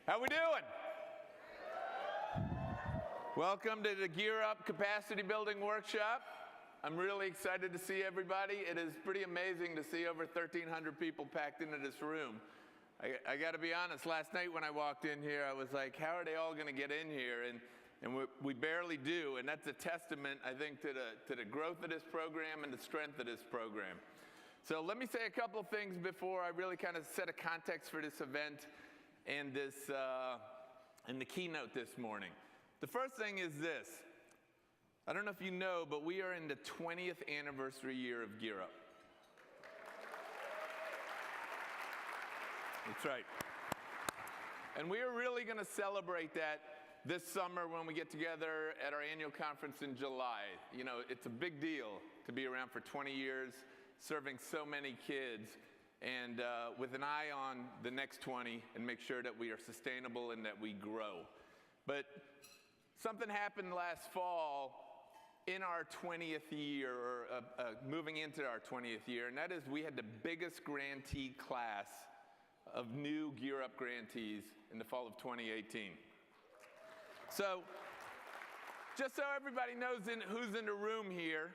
How we doing? Welcome to the Gear Up Capacity Building Workshop. I'm really excited to see everybody. It is pretty amazing to see over 1,300 people packed into this room. I got to be honest, last night when I walked in here, I was like, how are they all going to get in here? And we barely do, and that's a testament, I think, to the growth of this program and the strength of this program. So let me say a couple of things before I really kind of set a context for this event and the keynote this morning. The first thing is this. I don't know if you know, but we are in the 20th anniversary year of Gear Up. That's right. And we are really going to celebrate that this summer when we get together at our annual conference in July. You know, it's a big deal to be around for 20 years, serving so many kids, and with an eye on the next 20 and make sure that we are sustainable and that we grow. But something happened last fall in our 20th year, or moving into our 20th year, and that is we had the biggest grantee class of new Gear Up grantees in the fall of 2018. So, just so everybody knows who's in the room here,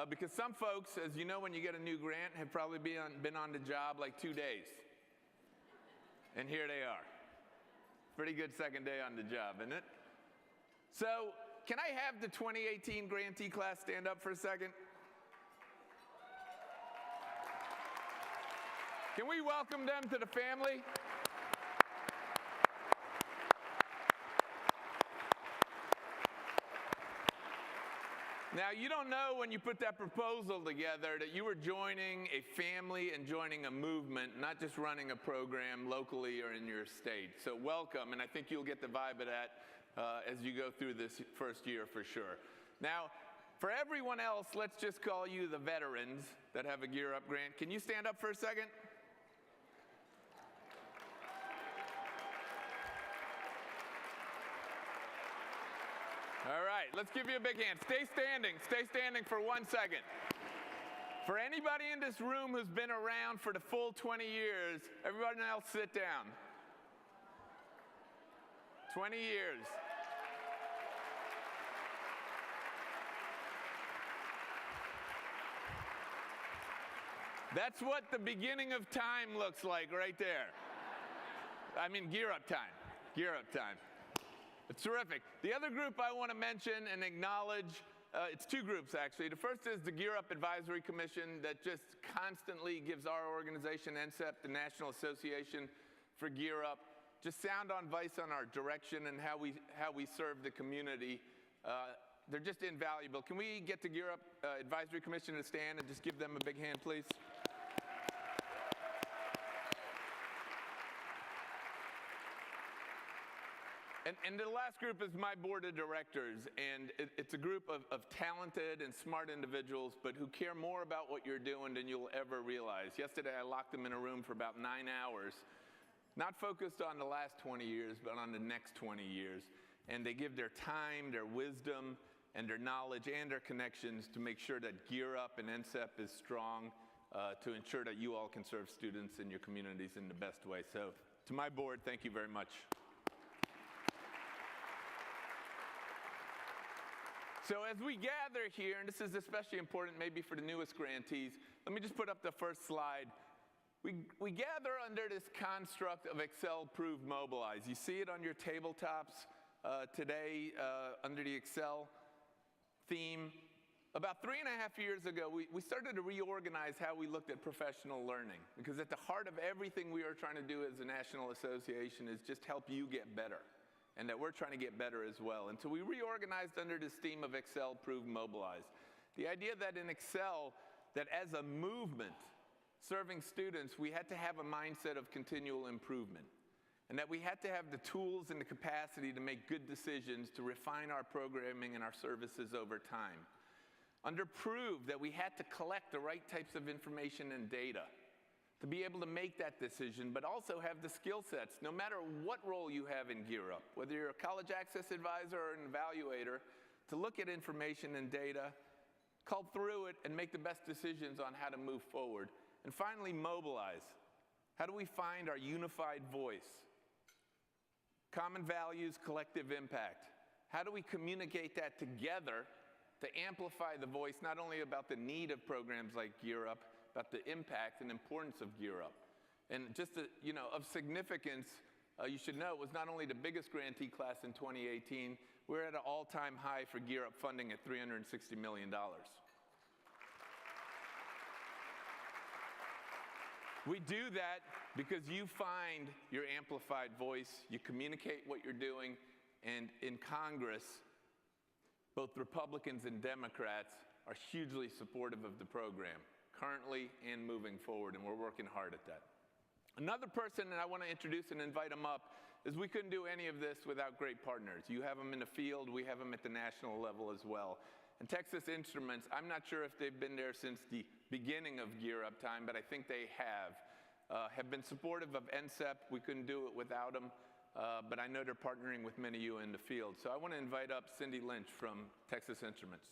because some folks, as you know, when you get a new grant, have probably been on the job like 2 days. And here they are. Pretty good second day on the job, isn't it? So, can I have the 2018 grantee class stand up for a second? Can we welcome them to the family? Now, you don't know when you put that proposal together that you were joining a family and joining a movement, not just running a program locally or in your state. So welcome, and I think you'll get the vibe of that as you go through this first year for sure. Now, for everyone else, let's just call you the veterans that have a Gear Up grant. Can you stand up for a second? All right, let's give you a big hand. Stay standing for 1 second. For anybody in this room who's been around for the full 20 years, everybody else sit down. 20 years. That's what the beginning of time looks like right there. I mean, Gear Up time. Gear Up time. It's terrific. The other group I want to mention and acknowledge, it's two groups actually. The first is the Gear Up Advisory Commission that just constantly gives our organization, NCEP, the National Association for Gear Up, just sound on advice on our direction and how we serve the community. They're just invaluable. Can we get the Gear Up Advisory Commission to stand and just give them a big hand, please? And the last group is my board of directors, and it's a group of talented and smart individuals, but who care more about what you're doing than you'll ever realize. Yesterday, I locked them in a room for about 9 hours, not focused on the last 20 years, but on the next 20 years. And they give their time, their wisdom, and their knowledge, and their connections to make sure that Gear Up and NCEP is strong, to ensure that you all can serve students in your communities in the best way. So, to my board, thank you very much. So as we gather here, and this is especially important maybe for the newest grantees, let me just put up the first slide. We gather under this construct of Excel, Prove, Mobilize. You see it on your tabletops today under the Excel theme. About 3.5 years ago, we started to reorganize how we looked at professional learning, because at the heart of everything we are trying to do as a national association is just help you get better, and that we're trying to get better as well. And so we reorganized under this theme of Excel, Prove, Mobilize. The idea that in Excel, that as a movement serving students, we had to have a mindset of continual improvement, and that we had to have the tools and the capacity to make good decisions to refine our programming and our services over time. Under Prove, that we had to collect the right types of information and data to be able to make that decision, but also have the skill sets, no matter what role you have in Gear Up, whether you're a college access advisor or an evaluator, to look at information and data, cull through it, and make the best decisions on how to move forward. And finally, mobilize. How do we find our unified voice Common values, collective impact. How do we communicate that together to amplify the voice, not only about the need of programs like Gear Up, but the impact and importance of Gear Up? And just, of significance, you should know, it was not only the biggest grantee class in 2018, we're at an all-time high for Gear Up funding at $360 million. We do that because you find your amplified voice, you communicate what you're doing, and in Congress, both Republicans and Democrats are hugely supportive of the program, currently and moving forward, and we're working hard at that. Another person that I want to introduce and invite him up is we couldn't do any of this without great partners. You have them in the field, we have them at the national level as well. And Texas Instruments, I'm not sure if they've been there since the beginning of Gear Up time, but I think they have been supportive of NCEP. We couldn't do it without them, but I know they're partnering with many of you in the field. So I want to invite up Cindy Lynch from Texas Instruments.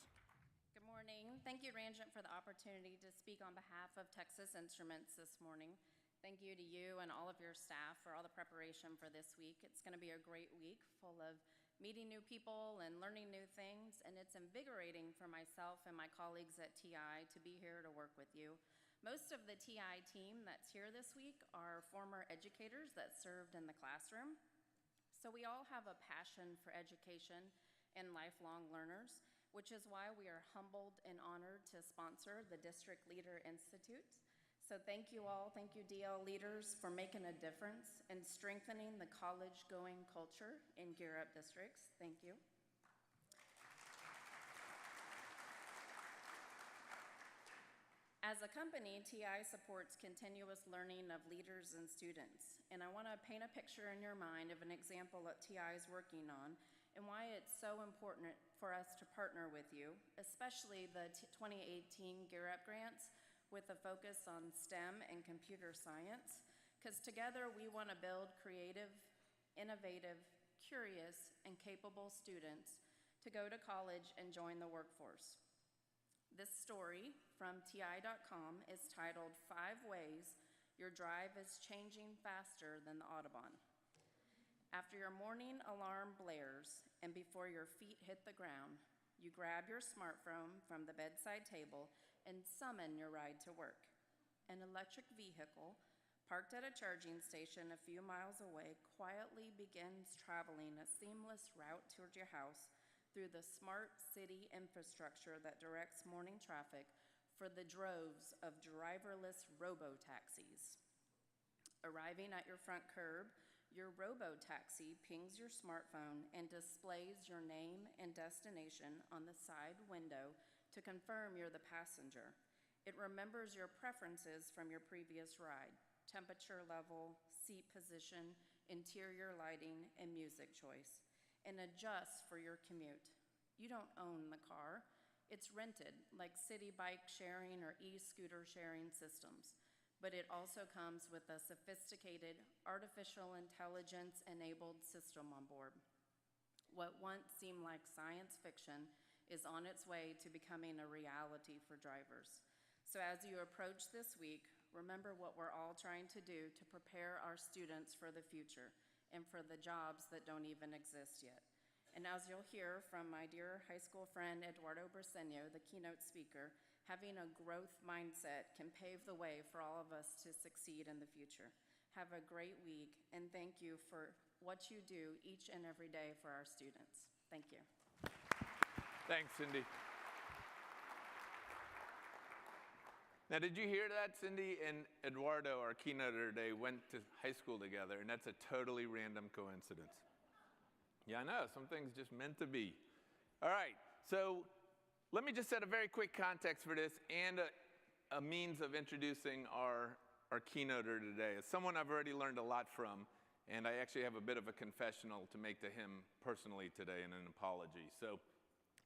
Good morning. Thank you, Ranjit, for the opportunity to speak on behalf of Texas Instruments this morning. Thank you to you and all of your staff for all the preparation for this week. It's going to be a great week full of meeting new people and learning new things, and it's invigorating for myself and my colleagues at TI to be here to work with you. Most of the TI team that's here this week are former educators that served in the classroom. So we all have a passion for education and lifelong learners, which is why we are humbled and honored to sponsor the District Leader Institute. So thank you all, thank you DL leaders for making a difference and strengthening the college-going culture in Gear Up districts. Thank you. As a company, TI supports continuous learning of leaders and students, and I want to paint a picture in your mind of an example that TI is working on and why it's so important for us to partner with you, especially the 2018 Gear Up grants with a focus on STEM and computer science, because together we want to build creative, innovative, curious, and capable students to go to college and join the workforce. This story from TI.com is titled 5 Ways Your Drive is Changing Faster Than the Audubon. After your morning alarm blares and before your feet hit the ground, you grab your smartphone from the bedside table and summon your ride to work. An electric vehicle parked at a charging station a few miles away quietly begins traveling a seamless route toward your house through the smart city infrastructure that directs morning traffic for the droves of driverless robo-taxis. Arriving at your front curb, your robo-taxi pings your smartphone and displays your name and destination on the side window to confirm you're the passenger. It remembers your preferences from your previous ride, temperature level, seat position, interior lighting, and music choice, and adjusts for your commute. You don't own the car. It's rented, like city bike sharing or e-scooter sharing systems, but it also comes with a sophisticated artificial intelligence-enabled system on board. What once seemed like science fiction is on its way to becoming a reality for drivers. So as you approach this week, remember what we're all trying to do to prepare our students for the future and for the jobs that don't even exist yet. And as you'll hear from my dear high school friend Eduardo Briseño, the keynote speaker, having a growth mindset can pave the way for all of us to succeed in the future. Have a great week, and thank you for what you do each and every day for our students. Thank you. Thanks, Cindy. Now, did you hear that? Cindy and Eduardo, our keynoter today, went to high school together, and that's a totally random coincidence. Yeah, I know, some things just meant to be. All right, so let me just set a very quick context for this and a means of introducing our keynoter today. As someone I've already learned a lot from, and I actually have a bit of a confessional to make to him personally today and an apology. So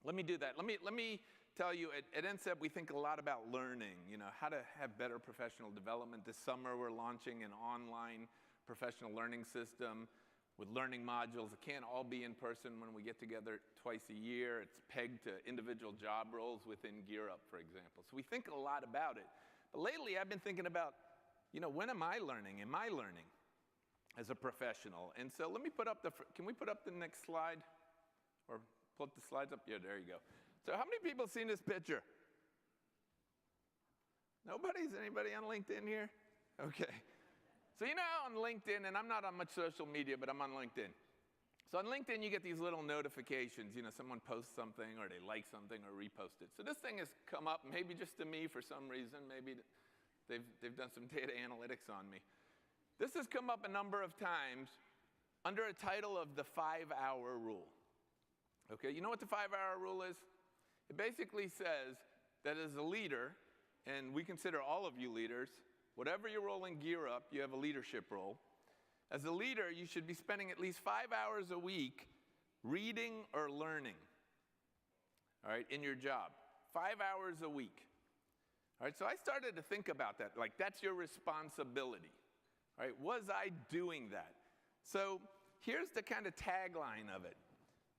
let me do that. Let me tell you, at NCEP, we think a lot about learning, how to have better professional development. This summer, we're launching an online professional learning system with learning modules. It can't all be in person when we get together twice a year. It's pegged to individual job roles within Gear Up, for example. So we think a lot about it. But lately, I've been thinking about, when am I learning? Am I learning? as a professional. And so let me put up can we put up the next slide? Or pull up the slides up? Yeah, there you go. So how many people have seen this picture? Nobody? Is anybody on LinkedIn here? Okay. So you know on LinkedIn, and I'm not on much social media, but I'm on LinkedIn. So on LinkedIn, you get these little notifications. You know, someone posts something, or they like something, or repost it. So this thing has come up, maybe just to me for some reason. Maybe they've done some data analytics on me. This has come up a number of times under a title of the 5-hour rule. Okay, you know what the 5-hour rule is? It basically says that as a leader, and we consider all of you leaders, whatever your role in Gear Up, you have a leadership role. As a leader, you should be spending at least 5 hours a week reading or learning, all right, in your job. 5 hours a week. All right, so I started to think about that, like that's your responsibility. All right, was I doing that? So here's the kind of tagline of it.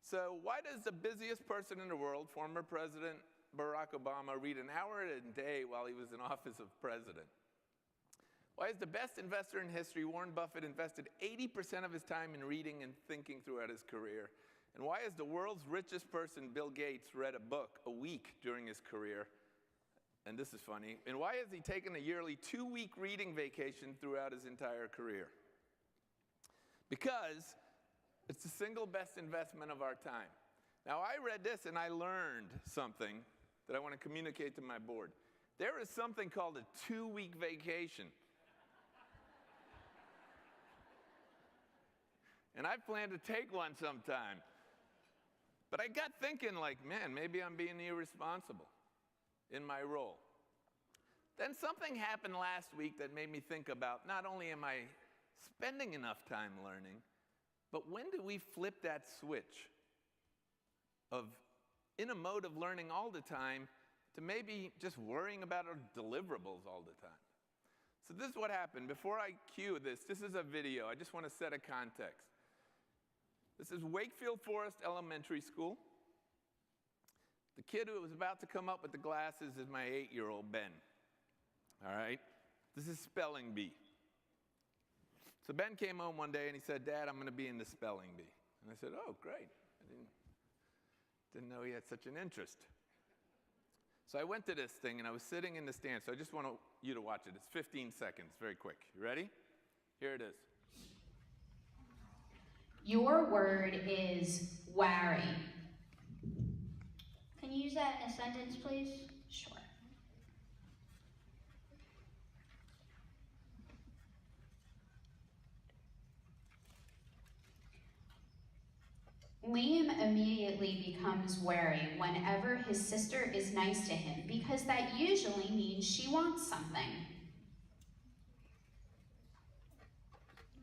So why does the busiest person in the world, former President Barack Obama, read an hour a day while he was in office of president? Why is the best investor in history, Warren Buffett, invested 80% of his time in reading and thinking throughout his career? And why is the world's richest person, Bill Gates, read a book a week during his career? And this is funny. And why has he taken a yearly 2-week reading vacation throughout his entire career? Because it's the single best investment of our time. Now, I read this and I learned something that I want to communicate to my board. There is something called a 2-week vacation. And I plan to take one sometime. But I got thinking like, man, maybe I'm being irresponsible in my role. Then something happened last week that made me think about not only am I spending enough time learning, but when do we flip that switch of in a mode of learning all the time to maybe just worrying about our deliverables all the time? So this is what happened. Before I cue this is a video. I just want to set a context. This is Wakefield Forest Elementary School. The kid who was about to come up with the glasses is my 8-year-old Ben. All right? This is spelling bee. So Ben came home one day and he said, Dad, I'm going to be in the spelling bee. And I said, oh, great. I didn't know he had such an interest. So I went to this thing and I was sitting in the stand. So I just want you to watch it. It's 15 seconds, very quick. You ready? Here it is. Your word is wary. Can you use that in a sentence, please? Sure. Liam immediately becomes wary whenever his sister is nice to him because that usually means she wants something.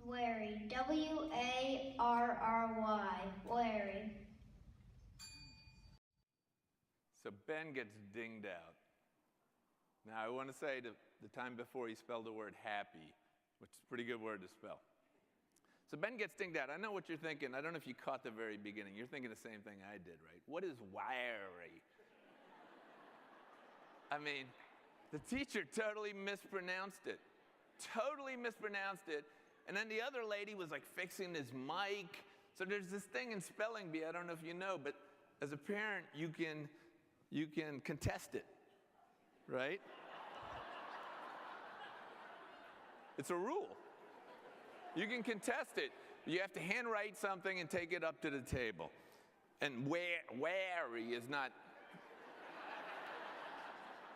Wary. W-A-R-R-Y. Wary. So Ben gets dinged out. Now I want to say the time before he spelled the word happy, which is a pretty good word to spell. So Ben gets dinged out. I know what you're thinking. I don't know if you caught the very beginning. You're thinking the same thing I did, right? What is wiry? I mean, the teacher totally mispronounced it. Totally mispronounced it. And then the other lady was like fixing his mic. So there's this thing in spelling bee, I don't know if you know, but as a parent, you can contest it, right? It's a rule. You can contest it. You have to handwrite something and take it up to the table. And wary is not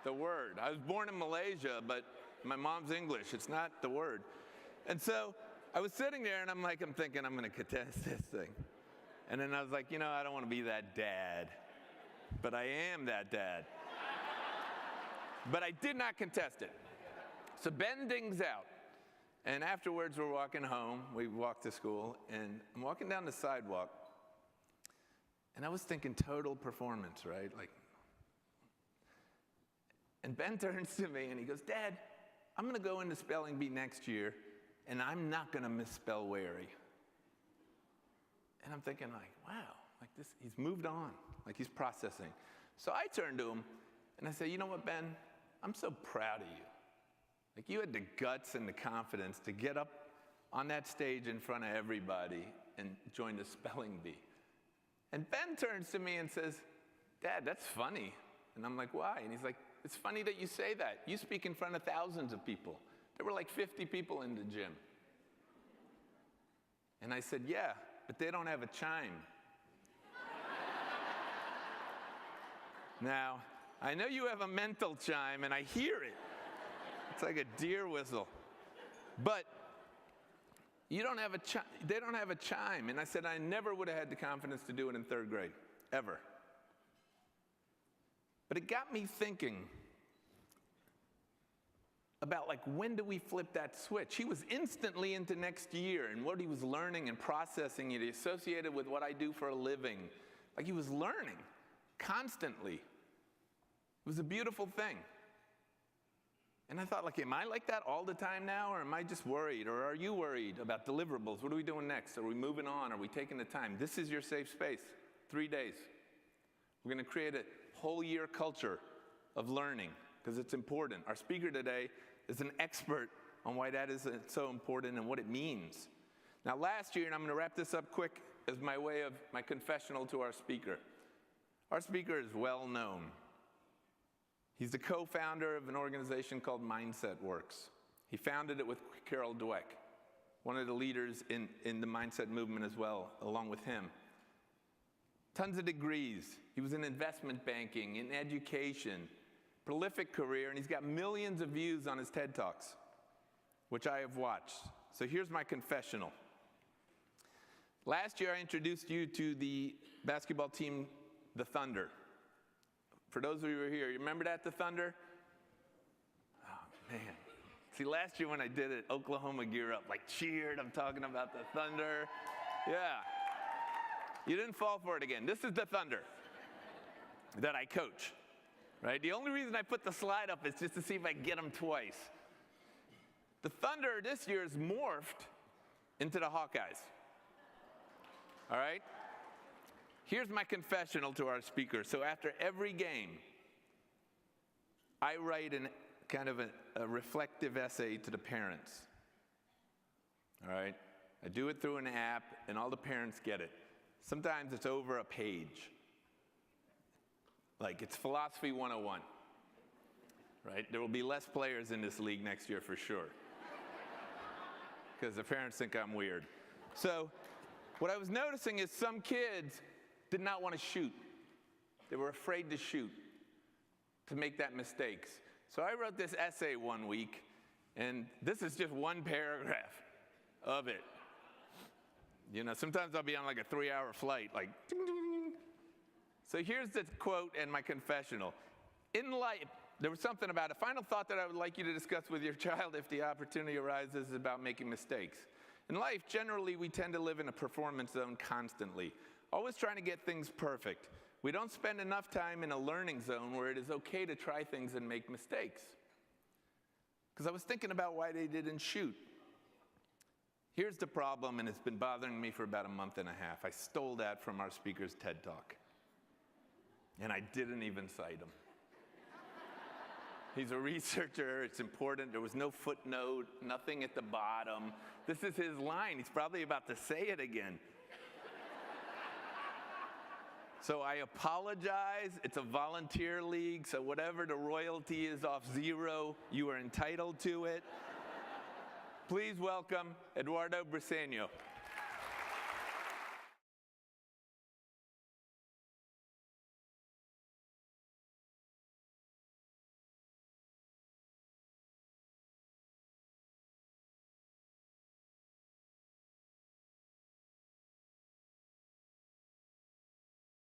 the word. I was born in Malaysia, but my mom's English. It's not the word. And so I was sitting there and I'm thinking, I'm going to contest this thing. And then I was like, I don't want to be that dad. But I am that dad. But I did not contest it. So Ben dings out. And afterwards, we're walking home. We walk to school. And I'm walking down the sidewalk. And I was thinking total performance, right? And Ben turns to me and he goes, Dad, I'm going to go into spelling bee next year. And I'm not going to misspell wary. And I'm thinking wow, this, he's moved on, he's processing. So I turned to him and I said, you know what, Ben? I'm so proud of you. You had the guts and the confidence to get up on that stage in front of everybody and joined a spelling bee. And Ben turns to me and says, "Dad, that's funny." And I'm like, "Why?" And he's like, "It's funny that you say that. You speak in front of thousands of people." There were like 50 people in the gym. And I said, "Yeah, but they don't have a chime." Now, I know you have a mental chime, and I hear it. It's like a deer whistle. But you don't have they don't have a chime. And I said, I never would have had the confidence to do it in 3rd grade, ever. But it got me thinking about, like, when do we flip that switch? He was instantly into next year and what he was learning and processing it associated with what I do for a living. Like, he was learning constantly. It was a beautiful thing. And I thought, like, am I like that all the time now, or am I just worried? Or are you worried about deliverables? What are we doing next? Are we moving on? Are we taking the time? This is your safe space. 3 days. We're going to create a whole year culture of learning because it's important. Our speaker today is an expert on why that is so important and what it means. Now, last year, and I'm going to wrap this up quick as my way of my confessional to our speaker. Our speaker is well known. He's the co-founder of an organization called Mindset Works. He founded it with Carol Dweck, one of the leaders in the mindset movement as well, along with him. Tons of degrees. He was in investment banking, in education, prolific career, and he's got millions of views on his TED Talks, which I have watched. So here's my confessional. Last year, I introduced you to the basketball team, the Thunder. For those of you who are here, you remember that, the Thunder? Oh, man. See, last year when I did it, Oklahoma Gear Up, like, cheered. I'm talking about the Thunder. Yeah. You didn't fall for it again. This is the Thunder that I coach, right? The only reason I put the slide up is just to see if I can get them twice. The Thunder this year is morphed into the Hawkeyes. All right? Here's my confessional to our speaker. So after every game, I write kind of a reflective essay to the parents. All right? I do it through an app, and all the parents get it. Sometimes it's over a page. Like, it's Philosophy 101. Right? There will be less players in this league next year for sure. Because the parents think I'm weird. So what I was noticing is some kids did not want to shoot. They were afraid to shoot, to make that mistakes. So I wrote this essay one week, and this is just one paragraph of it. You know, sometimes I'll be on like a 3-hour flight, like, ding, ding, ding. So here's the quote and my confessional. In life, there was something about a final thought that I would like you to discuss with your child if the opportunity arises about making mistakes. In life, generally, we tend to live in a performance zone constantly, always trying to get things perfect. We don't spend enough time in a learning zone where it is okay to try things and make mistakes. Because I was thinking about why they didn't shoot. Here's the problem, and it's been bothering me for about a month and a half. I stole that from our speaker's TED Talk. And I didn't even cite him. He's a researcher, it's important. There was no footnote, nothing at the bottom. This is his line. He's probably about to say it again. So I apologize. It's a volunteer league, so whatever the royalty is off zero, you are entitled to it. Please welcome Eduardo Briseño.